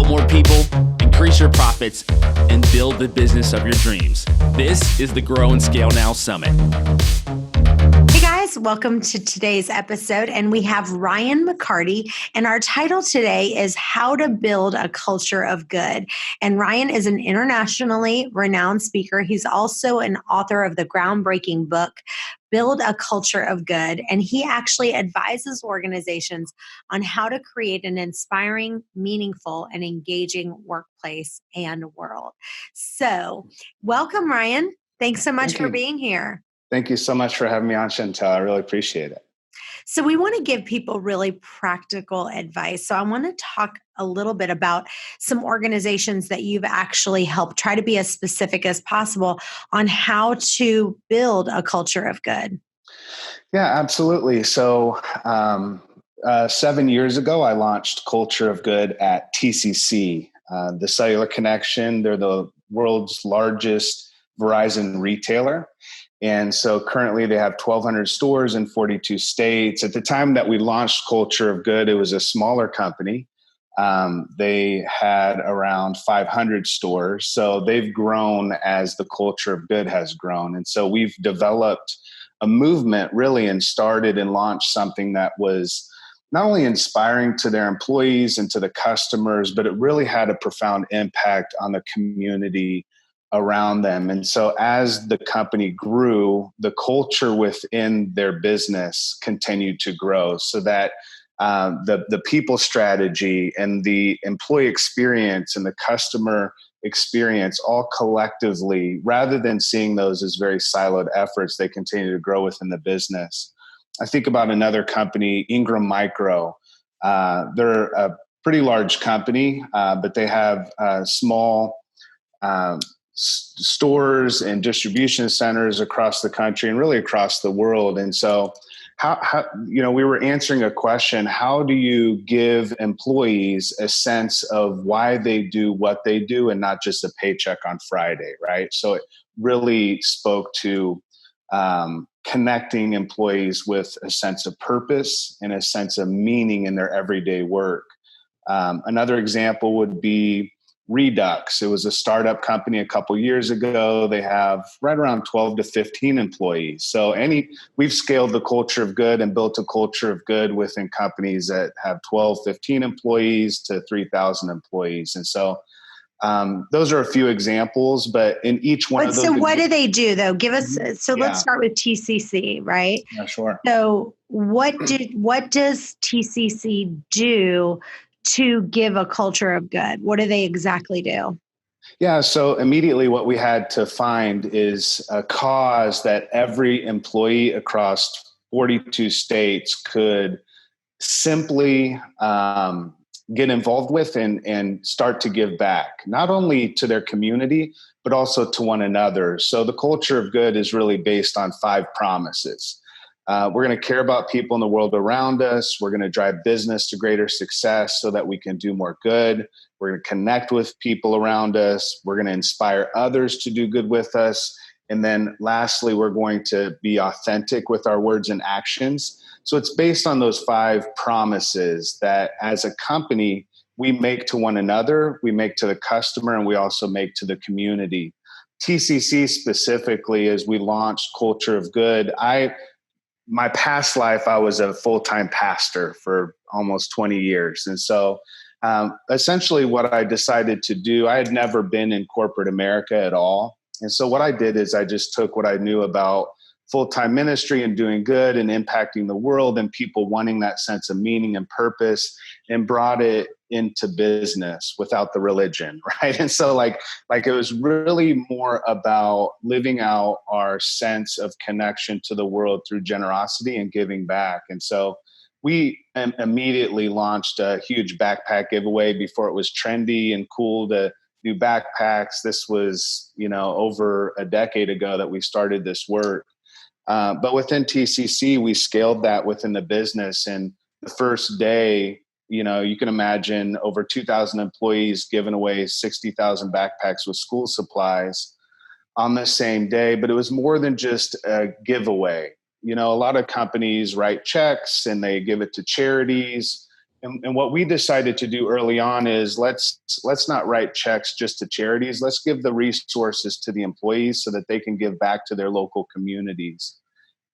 help more people, increase your profits, and build the business of your dreams. This is the Grow and Scale Now Summit. Hey guys, welcome to today's episode. And we have Ryan McCarty. And our title today is How to Build a Culture of Good. And Ryan is an internationally renowned speaker. He's also an author of the groundbreaking book, Build a Culture of Good. And he actually advises organizations on how to create an inspiring, meaningful, and engaging workplace and world. So welcome, Ryan. Thanks so much for being here. Thank you so much for having me on, Chantel. I really appreciate it. So we want to give people really practical advice. So I want to talk a little bit about some organizations that you've actually helped, try to be as specific as possible on how to build a culture of good. Yeah, absolutely. So 7 years ago, I launched Culture of Good at TCC, the Cellular Connection. They're the world's largest Verizon retailer. And so currently they have 1,200 stores in 42 states. At the time that we launched Culture of Good, it was a smaller company. They had around 500 stores. So they've grown as the Culture of Good has grown. And so we've developed a movement really and started and launched something that was not only inspiring to their employees and to the customers, but it really had a profound impact on the community around them. And so as the company grew, the culture within their business continued to grow so that the people strategy and the employee experience and the customer experience all collectively, rather than seeing those as very siloed efforts, they continue to grow within the business. I think about another company, Ingram Micro. They're a pretty large company, but they have small stores and distribution centers across the country and really across the world. And so how we were answering a question, how do you give employees a sense of why they do what they do and not just a paycheck on Friday, right? So it really spoke to connecting employees with a sense of purpose and a sense of meaning in their everyday work. Another example would be Redux. It was a startup company a couple years ago. They have right around 12 to 15 employees. So we've scaled the Culture of Good and built a culture of good within companies that have 12, 15 employees to 3,000 employees. And so those are a few examples, but in each one of those. So what do they do though? Give us, let's start with TCC, right? Yeah, sure. So what does TCC do to give a culture of good? What do they exactly do? Yeah, so immediately what we had to find is a cause that every employee across 42 states could simply get involved with and start to give back, not only to their community, but also to one another. So the Culture of Good is really based on 5 promises. We're going to care about people in the world around us. We're going to drive business to greater success so that we can do more good. We're going to connect with people around us. We're going to inspire others to do good with us. And then lastly, we're going to be authentic with our words and actions. So it's based on those 5 promises that as a company, we make to one another, we make to the customer, and we also make to the community. TCC specifically, as we launched Culture of Good, my past life, I was a full-time pastor for almost 20 years. And so essentially what I decided to do, I had never been in corporate America at all. And so what I did is I just took what I knew about full-time ministry and doing good and impacting the world and people wanting that sense of meaning and purpose and brought it into business without the religion, right? And so like it was really more about living out our sense of connection to the world through generosity and giving back. And so we immediately launched a huge backpack giveaway before it was trendy and cool to do backpacks. This was, over a decade ago that we started this work. But within TCC, we scaled that within the business. And the first day, you can imagine over 2,000 employees giving away 60,000 backpacks with school supplies on the same day. But it was more than just a giveaway. A lot of companies write checks and they give it to charities. And what we decided to do early on is let's not write checks just to charities. Let's give the resources to the employees so that they can give back to their local communities.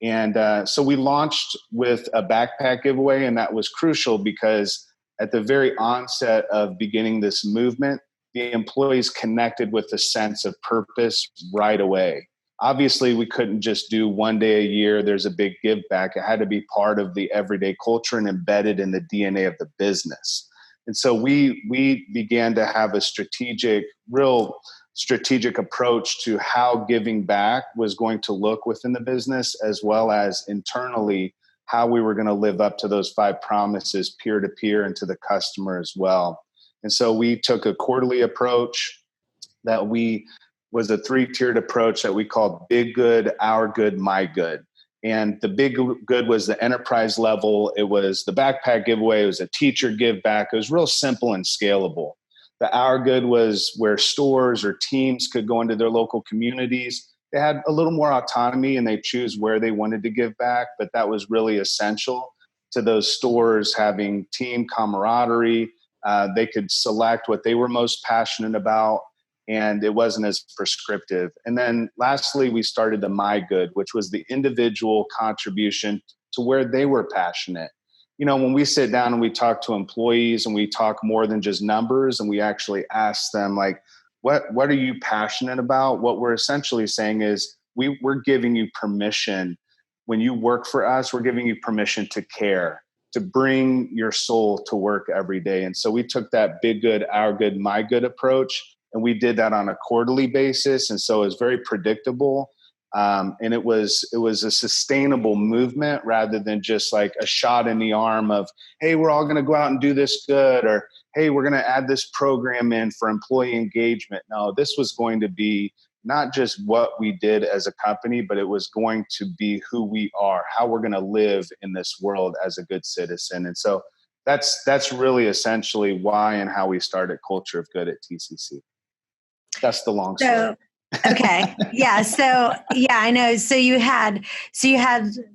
And so we launched with a backpack giveaway, and that was crucial because at the very onset of beginning this movement, the employees connected with a sense of purpose right away. Obviously, we couldn't just do one day a year, there's a big give back. It had to be part of the everyday culture and embedded in the DNA of the business. And so we began to have a real strategic approach to how giving back was going to look within the business, as well as internally, how we were going to live up to those 5 promises peer to peer and to the customer as well. And so we took a quarterly approach that was a 3-tiered approach that we called Big Good, Our Good, My Good. And the big good was the enterprise level. It was the backpack giveaway. It was a teacher give back. It was real simple and scalable. The Our Good was where stores or teams could go into their local communities. They had a little more autonomy and they choose where they wanted to give back, but that was really essential to those stores having team camaraderie. They could select what they were most passionate about, and it wasn't as prescriptive. And then lastly, we started the My Good, which was the individual contribution to where they were passionate. You know, when we sit down and we talk to employees and we talk more than just numbers, and we actually ask them, like, what are you passionate about? What we're essentially saying is we're giving you permission. When you work for us, we're giving you permission to care, to bring your soul to work every day. And so we took that Big Good, Our Good, My Good approach, and we did that on a quarterly basis. And so it was very predictable. And it was a sustainable movement rather than just like a shot in the arm of, hey, we're all going to go out and do this good, or hey, we're going to add this program in for employee engagement. No, this was going to be not just what we did as a company, but it was going to be who we are, how we're going to live in this world as a good citizen. And so that's really essentially why and how we started Culture of Good at TCC. That's the long story. Okay. Yeah. So yeah, I know. So you had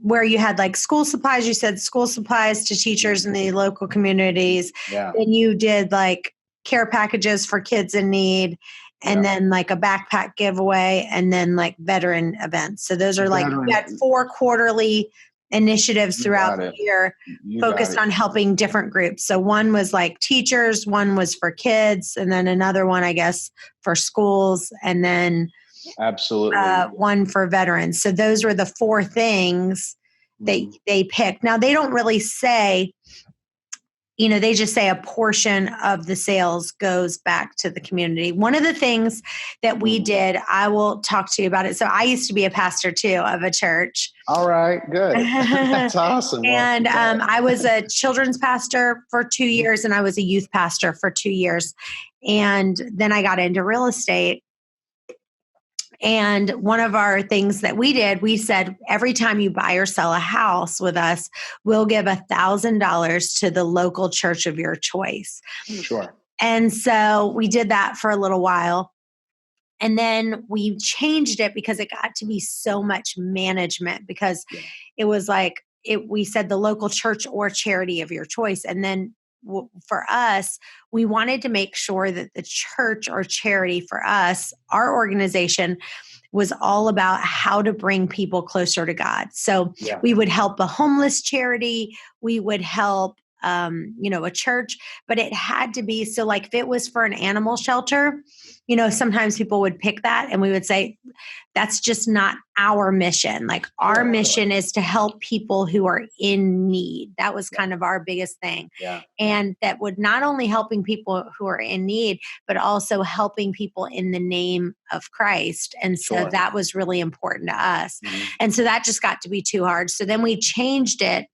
where you had like school supplies, you said school supplies to teachers in the local communities. Yeah. Then you did like care packages for kids in need, and then like a backpack giveaway, and then like veteran events. So those are like, you had 4 quarterly initiatives throughout the year focused on helping different groups. So one was like teachers, one was for kids, and then another one, I guess, for schools, and then absolutely one for veterans. So those were the 4 things that they picked. Now they don't really say, you know, they just say a portion of the sales goes back to the community. One of the things that we did, I will talk to you about it. So I used to be a pastor too of a church. All right, good. That's awesome. And I was a children's pastor for 2 years, and I was a youth pastor for 2 years. And then I got into real estate. And one of our things that we did, we said, every time you buy or sell a house with us, we'll give $1,000 to the local church of your choice. Sure. And so we did that for a little while. And then we changed it because it got to be so much management, because it was like, we said the local church or charity of your choice. And then for us, we wanted to make sure that the church or charity for us, our organization, was all about how to bring people closer to God. So we would help a homeless charity, we would help a church, but it had to be, so like if it was for an animal shelter, you know, sometimes people would pick that and we would say, that's just not our mission. Like our mission is to help people who are in need. That was kind of our biggest thing. Yeah. And that would not only helping people who are in need, but also helping people in the name of Christ. And so that was really important to us. And so that just got to be too hard. So then we changed it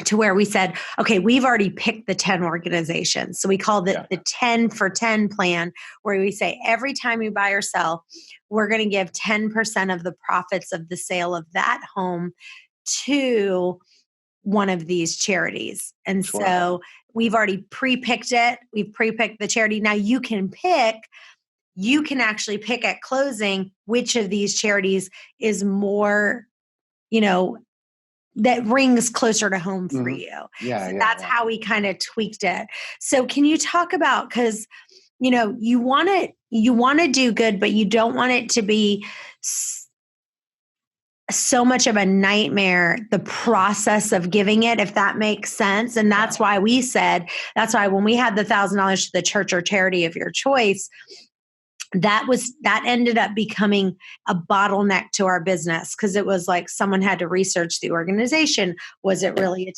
to where we said, okay, we've already picked the 10 organizations. So we called it the 10 for 10 plan, where we say every time you buy or sell, we're going to give 10% of the profits of the sale of that home to one of these charities. And so we've already pre-picked it. We've pre-picked the charity. Now you can actually pick at closing which of these charities is more, that rings closer to home for Mhm. you. Yeah, So yeah, that's yeah. how we kind of tweaked it. So can you talk about, because you want to do good, but you don't want it to be so much of a nightmare, the process of giving it, if that makes sense. And that's why that's why when we had the $1,000 to the church or charity of your choice, that ended up becoming a bottleneck to our business, because it was like someone had to research the organization. Was it really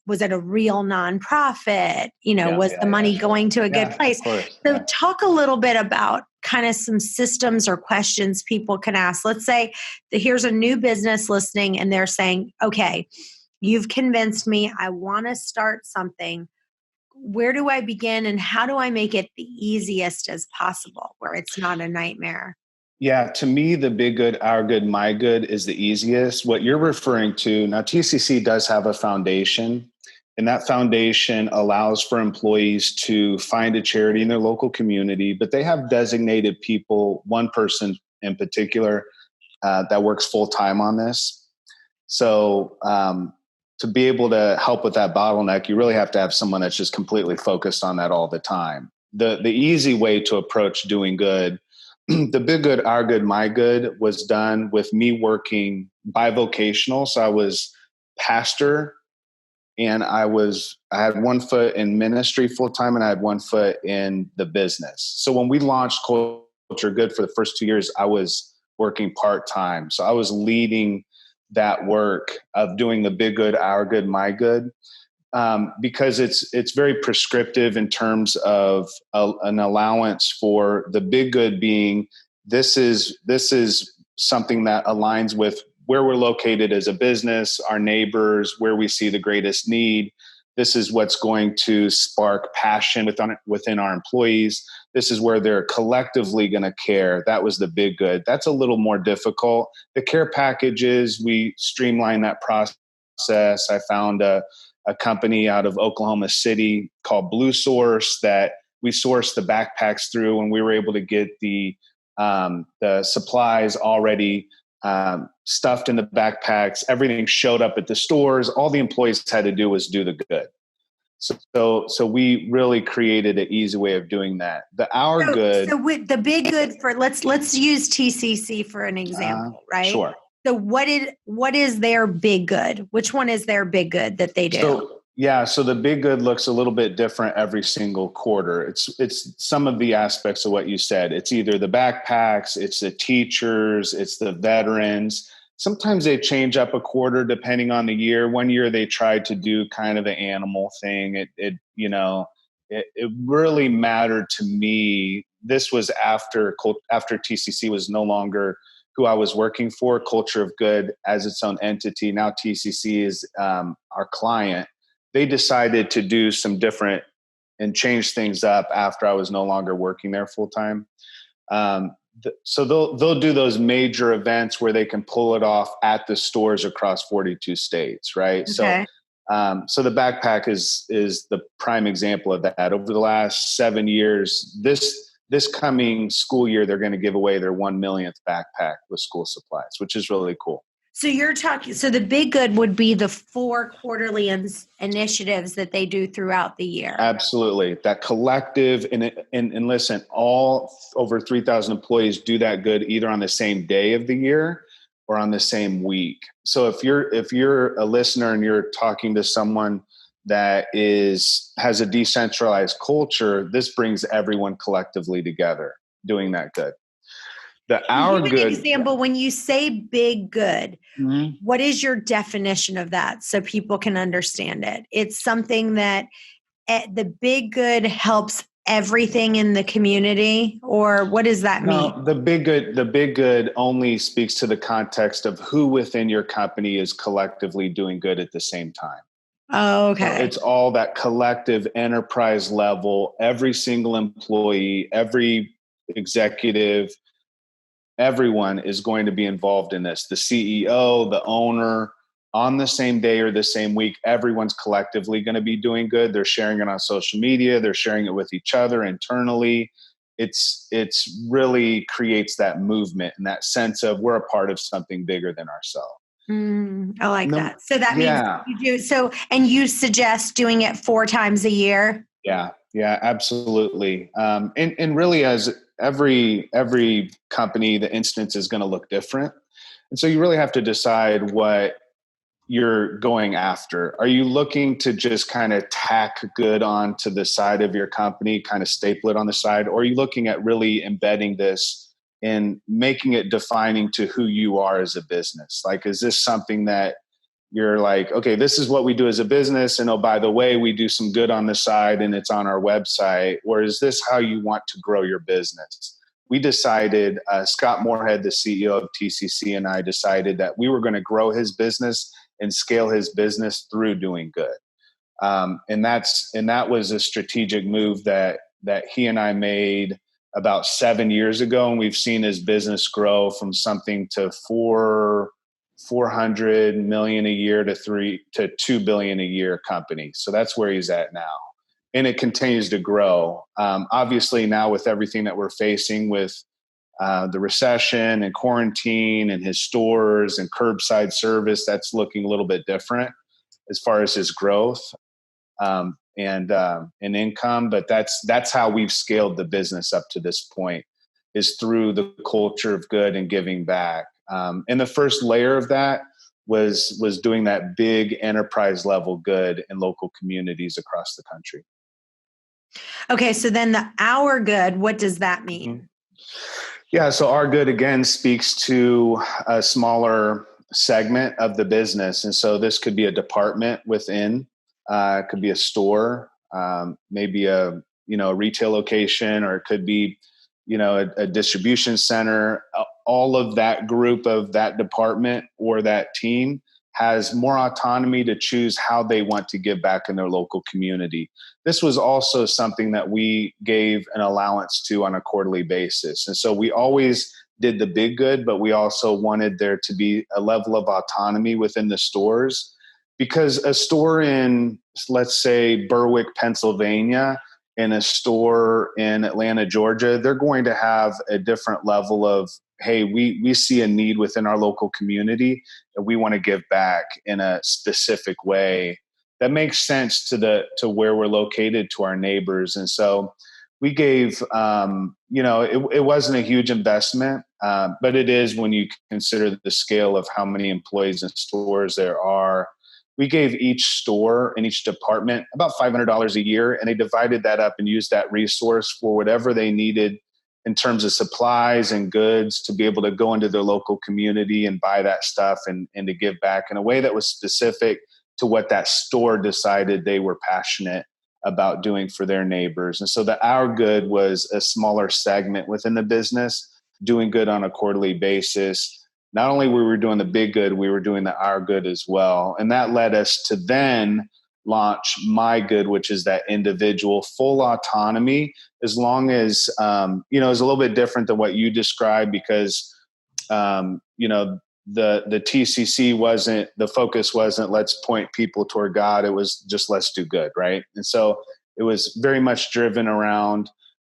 was it a real nonprofit? Yeah, Was yeah, the yeah. money going to a good Yeah, place? of course. So Yeah. talk a little bit about kind of some systems or questions people can ask. Let's say that here's a new business listening and they're saying, okay, you've convinced me, I want to start something. Where do I begin and how do I make it the easiest as possible where it's not a nightmare? Yeah, to me, the big good, our good, my good is the easiest. What you're referring to now, TCC does have a foundation, and that foundation allows for employees to find a charity in their local community, but they have designated people, one person in particular, that works full time on this. So, to be able to help with that bottleneck, you really have to have someone that's just completely focused on that all the time. The easy way to approach doing good, the big good, our good, my good was done with me working bivocational. So I was pastor and I had one foot in ministry full time and I had one foot in the business. So when we launched Culture Good for the first 2 years, I was working part time. So I was leading that work of doing the big good, our good, my good, because it's very prescriptive in terms of an allowance for the big good being this is something that aligns with where we're located as a business, our neighbors, where we see the greatest need. This is what's going to spark passion within our employees. This is where they're collectively going to care. That was the big good. That's a little more difficult. The care packages, we streamline that process. I found a company out of Oklahoma City called Blue Source that we sourced the backpacks through, and we were able to get the supplies already stuffed in the backpacks. Everything showed up at the stores. All the employees had to do was do the good. So we really created an easy way of doing that. Our good. So with the big good for let's use TCC for an example, right? Sure. So what is their big good? Which one is their big good that they do? So the big good looks a little bit different every single quarter. It's some of the aspects of what you said. It's either the backpacks, it's the teachers, it's the veterans. Sometimes they change up a quarter depending on the year. One year they tried to do kind of the animal thing. It really mattered to me. This was after TCC was no longer who I was working for. Culture of Good as its own entity. Now TCC is our client. They decided to do some different and change things up after I was no longer working there full time. So they'll do those major events where they can pull it off at the stores across 42 states, right? Okay. So the backpack is the prime example of that. Over the last 7 years, this coming school year, they're going to give away their 1 millionth backpack with school supplies, which is really cool. So so the big good would be the 4 quarterly initiatives that they do throughout the year. Absolutely. That collective and listen, all over 3,000 employees do that good either on the same day of the year or on the same week. So if you're a listener and you're talking to someone that has a decentralized culture, this brings everyone collectively together doing that good. Give an example. When you say big good, what is your definition of that so people can understand it? It's something that the big good helps everything in the community, or what does that mean? No, the big good only speaks to the context of who within your company is collectively doing good at the same time. Oh, okay. So it's all that collective enterprise level, every single employee, every executive, everyone is going to be involved in this. The CEO, the owner, on the same day or the same week, everyone's collectively going to be doing good. They're sharing it on social media. They're sharing it with each other internally. It's really creates that movement and that sense of we're a part of something bigger than ourselves. I like No, that. So that means yeah, you do so, and you suggest doing it 4 times a year. yeah, absolutely. And really, as every company, the instance is going to look different, and so you really have to decide what you're going after. Are you looking to just kind of tack good onto the side of your company, kind of staple it on the side, or are you looking at really embedding this and making it defining to who you are as a business? Like, is this something that you're like, okay, this is what we do as a business, and oh, by the way, we do some good on the side and it's on our website? Or is this how you want to grow your business? We decided, Scott Moorhead, the CEO of TCC, and I decided that we were going to grow his business and scale his business through doing good. And that was a strategic move that he and I made about 7 years ago, and we've seen his business grow from something to 400 million a year to 2 billion a year company. So that's where he's at now, and it continues to grow. Obviously, now with everything that we're facing with the recession and quarantine and his stores and curbside service, that's looking a little bit different as far as his growth and income. But that's how we've scaled the business up to this point, is through the culture of good and giving back. And the first layer of that was doing that big enterprise level good in local communities across the country. Okay, so then the hour good, what does that mean? Mm-hmm. Yeah, so our good again speaks to a smaller segment of the business, and so this could be a department within, it could be a store, maybe a retail location, or it could be a distribution center. All of that group of that department or that team has more autonomy to choose how they want to give back in their local community. This was also something that we gave an allowance to on a quarterly basis. And so we always did the big good, but we also wanted there to be a level of autonomy within the stores, because a store in, let's say, Berwick, Pennsylvania, and a store in Atlanta, Georgia, they're going to have a different level of, hey, we see a need within our local community and we want to give back in a specific way that makes sense to where we're located, to our neighbors. And so we gave, it wasn't a huge investment, but it is when you consider the scale of how many employees and stores there are. We gave each store and each department about $500 a year, and they divided that up and used that resource for whatever they needed in terms of supplies and goods to be able to go into their local community and buy that stuff and to give back in a way that was specific to what that store decided they were passionate about doing for their neighbors. And so the Our Good was a smaller segment within the business, doing good on a quarterly basis. Not only were we doing the big good, we were doing the Our Good as well. And that led us to then launch My Good, which is that individual full autonomy, as long as, it's a little bit different than what you described, because, the TCC wasn't, the focus wasn't let's point people toward God. It was just let's do good. Right. And so it was very much driven around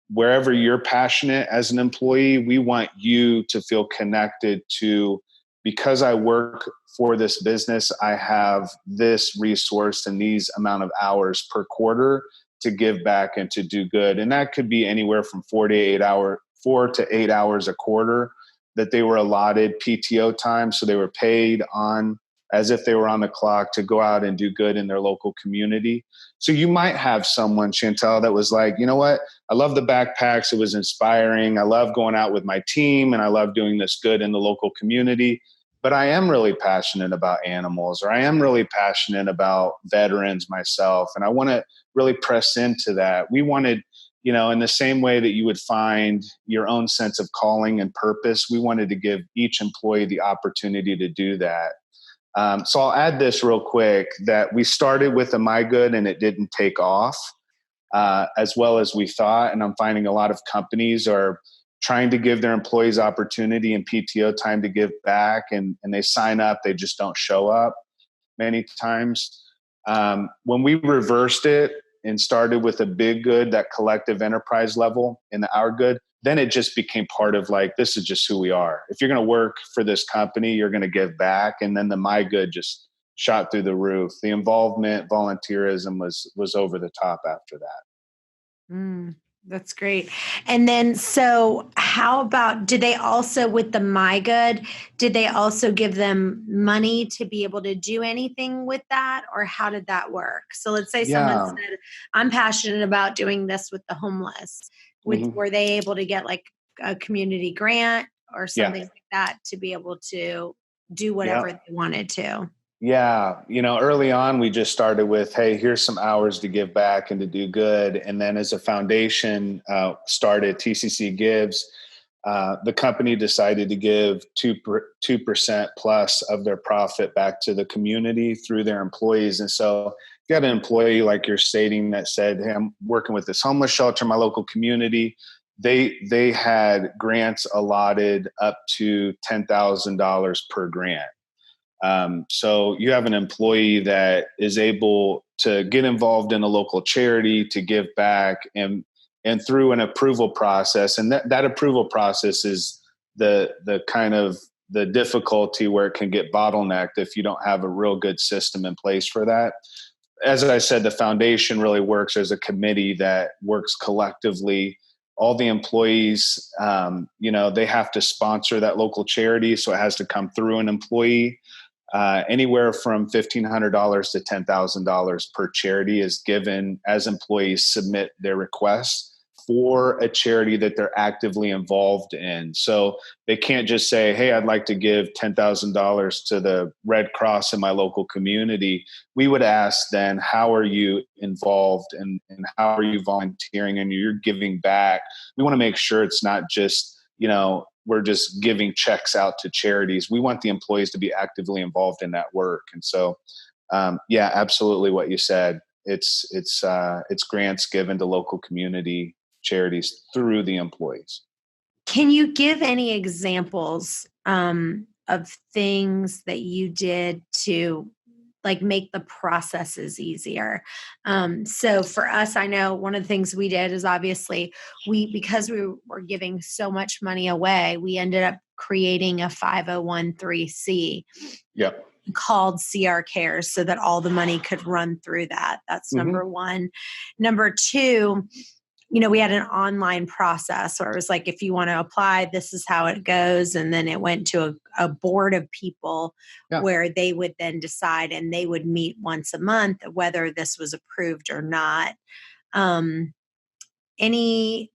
wherever you're passionate as an employee, we want you to feel connected to, because I work for this business, I have this resource and these amount of hours per quarter to give back and to do good. And that could be anywhere from 4 to 8 hours a quarter that they were allotted PTO time. So they were paid on as if they were on the clock to go out and do good in their local community. So you might have someone, Chantel, that was like, you know what? I love the backpacks. It was inspiring. I love going out with my team and I love doing this good in the local community. But I am really passionate about animals, or I am really passionate about veterans myself. And I want to really press into that. We wanted, in the same way that you would find your own sense of calling and purpose, we wanted to give each employee the opportunity to do that. So I'll add this real quick, that we started with a My Good and it didn't take off as well as we thought. And I'm finding a lot of companies are trying to give their employees opportunity and PTO time to give back, and they sign up, they just don't show up many times. When we reversed it and started with a big good, that collective enterprise level in the our good, then it just became part of like, this is just who we are. If you're going to work for this company, you're going to give back. And then the my good just shot through the roof. The involvement, volunteerism was over the top after that. That's great. And then, so how about, did they also, with the My Good, did they also give them money to be able to do anything with that? Or how did that work? So let's say someone Yeah. said, I'm passionate about doing this with the homeless. Were they able to get like a community grant or something Yeah. like that to be able to do Yeah. whatever they wanted to? Yeah. Early on, we just started with, hey, here's some hours to give back and to do good. And then as a foundation started, TCC Gives, the company decided to give 2% plus of their profit back to the community through their employees. And so if you had an employee like you're stating that said, hey, I'm working with this homeless shelter in my local community, they had grants allotted up to $10,000 per grant. So you have an employee that is able to get involved in a local charity, to give back, and through an approval process. And that approval process is the kind of the difficulty where it can get bottlenecked if you don't have a real good system in place for that. As I said, the foundation really works as a committee that works collectively. All the employees, they have to sponsor that local charity, so it has to come through an employee. Anywhere from $1,500 to $10,000 per charity is given as employees submit their requests for a charity that they're actively involved in. So they can't just say, hey, I'd like to give $10,000 to the Red Cross in my local community. We would ask then, how are you involved and how are you volunteering and you're giving back? We want to make sure it's not just, we're just giving checks out to charities. We want the employees to be actively involved in that work. And so, yeah, absolutely what you said. It's grants given to local community charities through the employees. Can you give any examples of things that you did to like make the processes easier? So for us, I know one of the things we did is obviously because we were giving so much money away, we ended up creating a 501(c)(3) Yep. called CR Cares so that all the money could run through that. That's number one. Number two, we had an online process where it was like, if you want to apply, this is how it goes. And then it went to a board of people where they would then decide, and they would meet once a month, whether this was approved or not. Any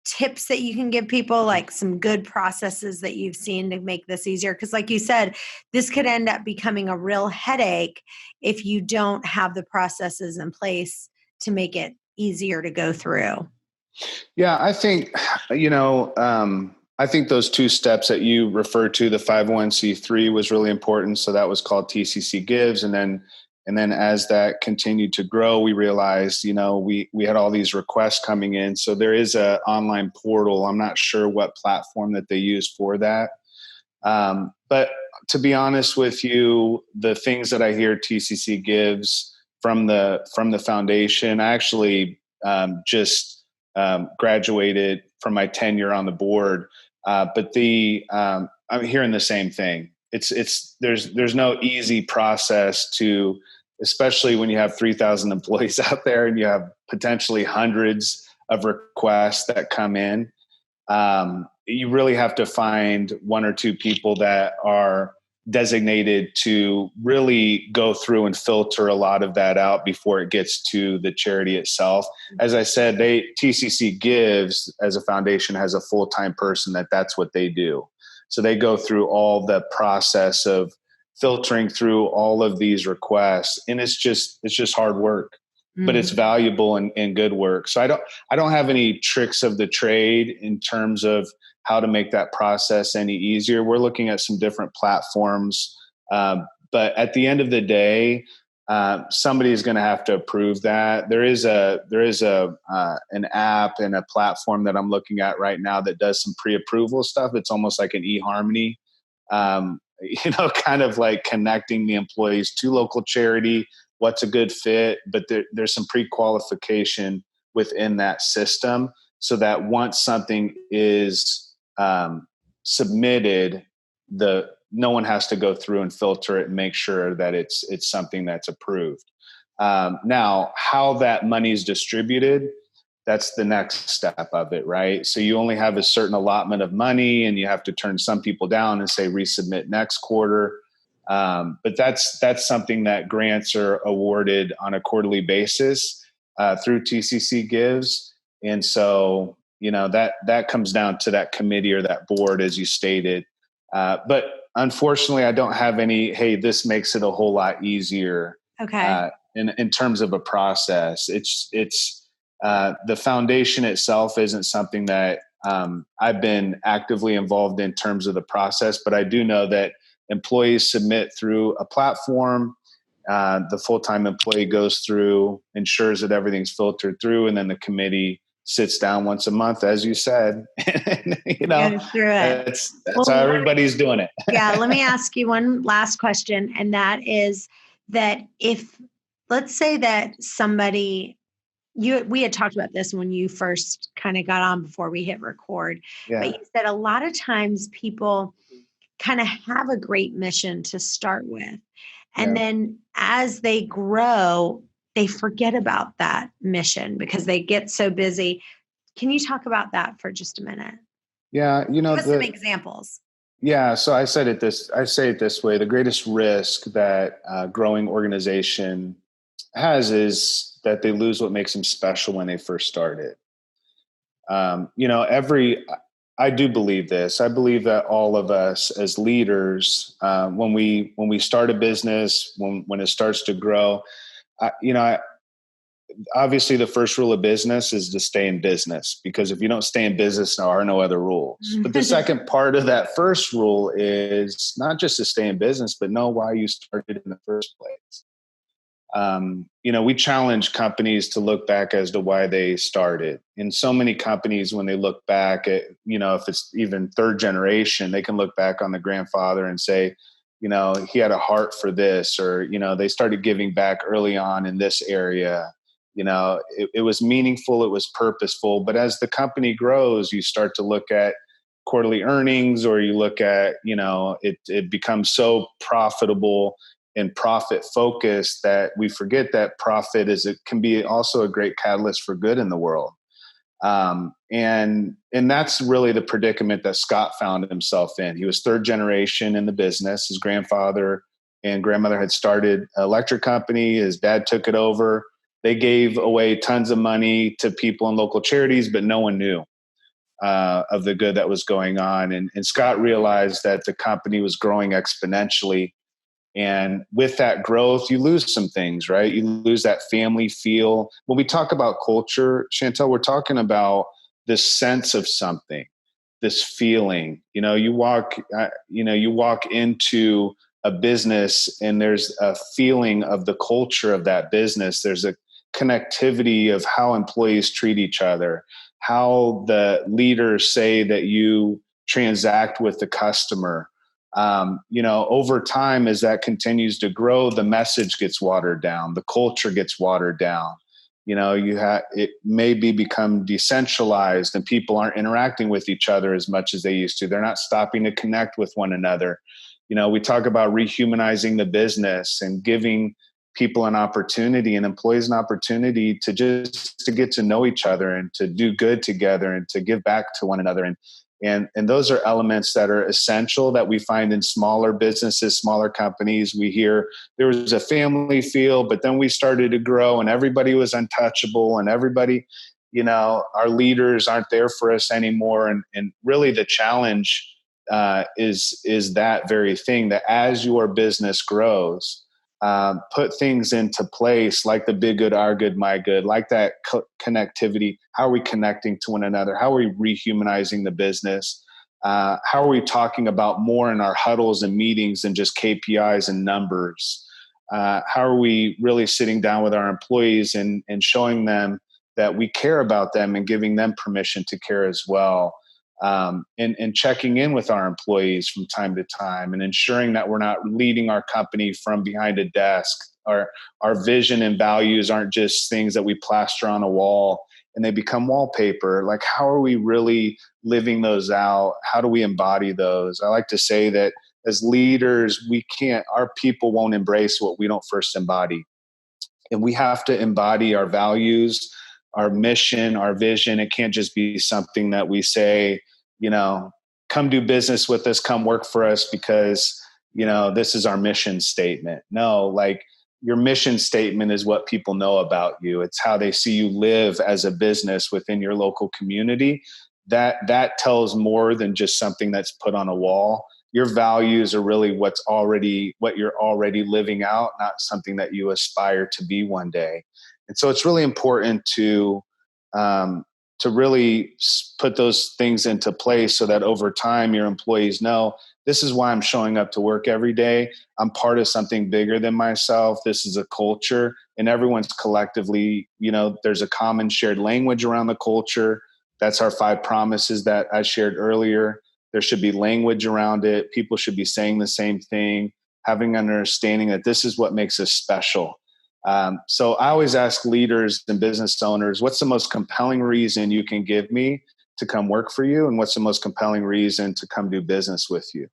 tips that you can give people, like some good processes that you've seen to make this easier? Because like you said, this could end up becoming a real headache if you don't have the processes in place to make it easier to go through. Yeah, I think, I think those two steps that you referred to, the 501(c)(3) was really important. So that was called TCC Gives. And then as that continued to grow, we realized, we had all these requests coming in. So there is an online portal. I'm not sure what platform that they use for that. But to be honest with you, the things that I hear TCC gives from the foundation, I actually just graduated from my tenure on the board. But I'm hearing the same thing. There's no easy process to, especially when you have 3,000 employees out there and you have potentially hundreds of requests that come in. You really have to find one or two people that are designated to really go through and filter a lot of that out before it gets to the charity itself. As I said, TCC Gives as a foundation has a full-time person that's what they do. So they go through all the process of filtering through all of these requests, and it's just hard work, but it's valuable and good work. So I don't have any tricks of the trade in terms of how to make that process any easier. We're looking at some different platforms, but at the end of the day, somebody is going to have to approve that. There is an app and a platform that I'm looking at right now that does some pre-approval stuff. It's almost like an eHarmony, kind of like connecting the employees to local charity. what's a good fit, but there's some pre-qualification within that system so that once something is submitted, no one has to go through and filter it and make sure that it's something that's approved. Now, how that money is distributed, that's the next step of it, right? So you only have a certain allotment of money, and you have to turn some people down and say resubmit next quarter. But that's something that grants are awarded on a quarterly basis through TCC Gives, and so that comes down to that committee or that board, as you stated. But unfortunately, I don't have any. Hey, this makes it a whole lot easier. Okay. In terms of a process, it's the foundation itself isn't something that I've been actively involved in terms of the process, but I do know that employees submit through a platform. The full-time employee goes through, ensures that everything's filtered through, and then the committee sits down once a month, as you said. Goes through it. That's how everybody's doing it. Yeah. Let me ask you one last question. And that is that let's say that somebody, we had talked about this when you first kind of got on before we hit record, but you said a lot of times people kind of have a great mission to start with. And then as they grow, they forget about that mission because they get so busy. Can you talk about that for just a minute? Yeah. Give us some examples. Yeah. So I say it this way. The greatest risk that a growing organization has is that they lose what makes them special when they first started. I do believe this. I believe that all of us as leaders, when we start a business, when it starts to grow, obviously the first rule of business is to stay in business, because if you don't stay in business, there are no other rules. But the second part of that first rule is not just to stay in business, but know why you started in the first place. We challenge companies to look back as to why they started. In so many companies, when they look back at, if it's even third generation, they can look back on the grandfather and say, he had a heart for this, or, they started giving back early on in this area. It was meaningful, it was purposeful. But as the company grows, you start to look at quarterly earnings, or you look at, it becomes so profitable and profit focused that we forget that profit can be also a great catalyst for good in the world. And that's really the predicament that Scott found himself in. He was third generation in the business. His grandfather and grandmother had started an electric company. His dad took it over. They gave away tons of money to people in local charities, but no one knew of the good that was going on. And Scott realized that the company was growing exponentially. And with that growth, you lose some things, right? You lose that family feel. When we talk about culture, Chantel, we're talking about this sense of something, this feeling. You walk into a business and there's a feeling of the culture of that business. There's a connectivity of how employees treat each other, how the leaders say that you transact with the customer. Over time, as that continues to grow, the message gets watered down, the culture gets watered down. It may become decentralized, and people aren't interacting with each other as much as they used to. They're not stopping to connect with one another. We talk about rehumanizing the business and giving people an opportunity and employees an opportunity to get to know each other and to do good together and to give back to one another. And those are elements that are essential that we find in smaller businesses, smaller companies. We hear there was a family feel, but then we started to grow and everybody was untouchable and everybody, our leaders aren't there for us anymore. And really the challenge is that very thing, that as your business grows, put things into place like the big good, our good, my good, like that connectivity. How are we connecting to one another? How are we rehumanizing the business? How are we talking about more in our huddles and meetings than just KPIs and numbers? How are we really sitting down with our employees and showing them that we care about them and giving them permission to care as well? And checking in with our employees from time to time and ensuring that we're not leading our company from behind a desk, our vision and values aren't just things that we plaster on a wall and they become wallpaper. Like, how are we really living those out? How do we embody those? I like to say that as leaders, our people won't embrace what we don't first embody. And we have to embody our values, our mission, our vision. It can't just be something that we say, come do business with us, come work for us because, this is our mission statement. No, like, your mission statement is what people know about you. It's how they see you live as a business within your local community. That tells more than just something that's put on a wall. Your values are really what you're already living out, not something that you aspire to be one day. And so it's really important to really put those things into place so that over time your employees know, this is why I'm showing up to work every day. I'm part of something bigger than myself. This is a culture, and everyone's collectively, there's a common shared language around the culture. That's our 5 promises that I shared earlier. There should be language around it. People should be saying the same thing, having an understanding that this is what makes us special. So I always ask leaders and business owners, what's the most compelling reason you can give me to come work for you? And what's the most compelling reason to come do business with you?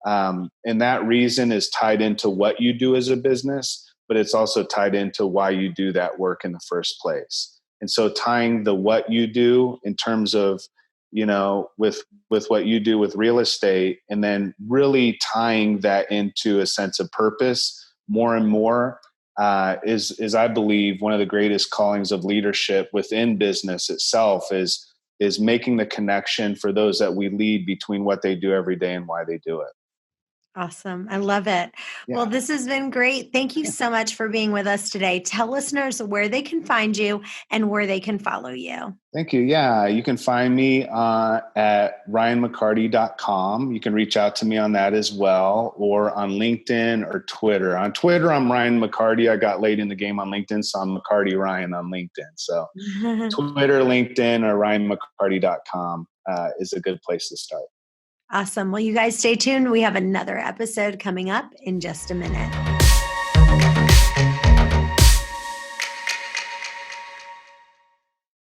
And that reason is tied into what you do as a business, but it's also tied into why you do that work in the first place. And so tying the what you do in terms of, with what you do with real estate, and then really tying that into a sense of purpose more and more is I believe one of the greatest callings of leadership within business itself is making the connection for those that we lead between what they do every day and why they do it. Awesome. I love it. Yeah. Well, this has been great. Thank you so much for being with us today. Tell listeners where they can find you and where they can follow you. Thank you. Yeah, you can find me at ryanmccarty.com. You can reach out to me on that as well, or on LinkedIn or Twitter. On Twitter, I'm Ryan McCarty. I got late in the game on LinkedIn, so I'm McCarty Ryan on LinkedIn. So Twitter, LinkedIn, or ryanmccarty.com is a good place to start. Awesome. Well, you guys stay tuned. We have another episode coming up in just a minute.